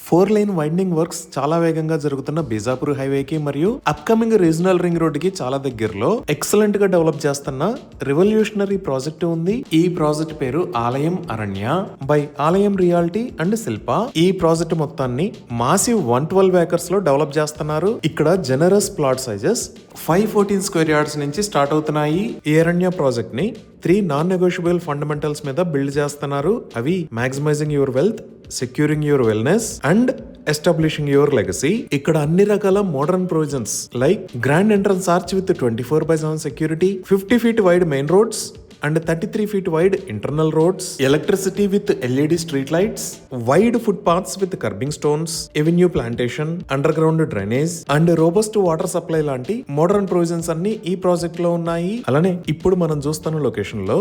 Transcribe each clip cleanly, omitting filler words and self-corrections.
4 lane winding works చాలా వేగంగా జరుగుతున్న బీజాపూర్ హైవేకి మరియు అప్కమింగ్ రీజనల్ రింగ్ రోడ్ కి చాలా దగ్గరలో ఎక్సలెంట్ గా డెవలప్ చేస్తున్న రెవల్యూషనరీ ప్రాజెక్ట్ ఉంది. ఈ ప్రాజెక్ట్ పేరు ఆలయం అరణ్య బై ఆలయం రియాలిటీ అండ్ శిల్ప. ఈ ప్రాజెక్ట్ మొత్తాన్ని మాసివ్ 112 ఏకర్స్ లో డెవలప్ చేస్తున్నారు. ఇక్కడ generous plot sizes 514 square yards నుంచి స్టార్ట్ అవుతున్నాయి. ఈ అరణ్య ప్రాజెక్ట్ ని 3 నాన్ నెగోషియబుల్ ఫండమెంటల్స్ మీద బిల్డ్ చేస్తున్నారు. అవి maximising your wealth, securing your wellness and establishing your legacy. ఇక్కడ అన్ని రకాల modern provisions like grand entrance arch with 24/7 security, 50 feet wide main roads and 33 feet wide internal roads, electricity with LED street lights, wide footpaths with curbing stones, avenue plantation, underground drainage and robust water supply లాంటి modern provisions అన్ని ఈ project లో ఉన్నాయి. అలానే ఇప్పుడు మనం చూస్తున్న location లో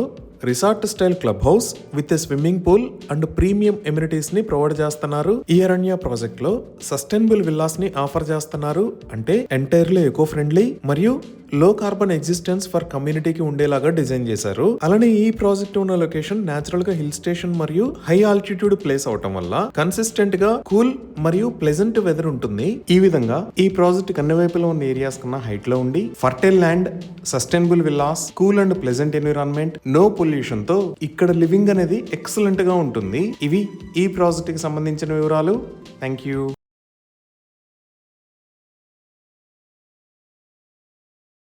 resort style club house with swimming pool and premium amenities ని ప్రొవైడ్ చేస్తున్నారు. ఈ అరణ్య ప్రాజెక్ట్ లో సస్టైనబుల్ విల్లాస్ ని ఆఫర్ చేస్తున్నారు. అంటే ఎంటైర్లీ ఎకో ఫ్రెండ్లీ మరియు లో కార్బన్ ఎగ్జిస్టెన్స్ ఫర్ కమ్యూనిటీకి ఉండేలాగా డిజైన్ చేశారు. అలానే ఈ ప్రాజెక్ట్ ఉన్న లొకేషన్ నేచురల్ గా హిల్ స్టేషన్ మరియు హై ఆల్టిట్యూడ్ ప్లేస్ అవటం వల్ల కన్సిస్టెంట్ గా కూల్ మరియు ప్లెజెంట్ వెదర్ ఉంటుంది. ఈ విధంగా ఈ ప్రాజెక్ట్ అన్ని వైపులో ఉన్న ఏరియాస్ కన్నా హైట్ లో ఉండి fertile land, sustainable villas, cool and pleasant environment, no pollution తో ఇక్కడ లివింగ్ అనేది ఎక్సలెంట్ గా ఉంటుంది. ఇవి ఈ ప్రాజెక్ట్ కి సంబంధించిన వివరాలు. Thank you.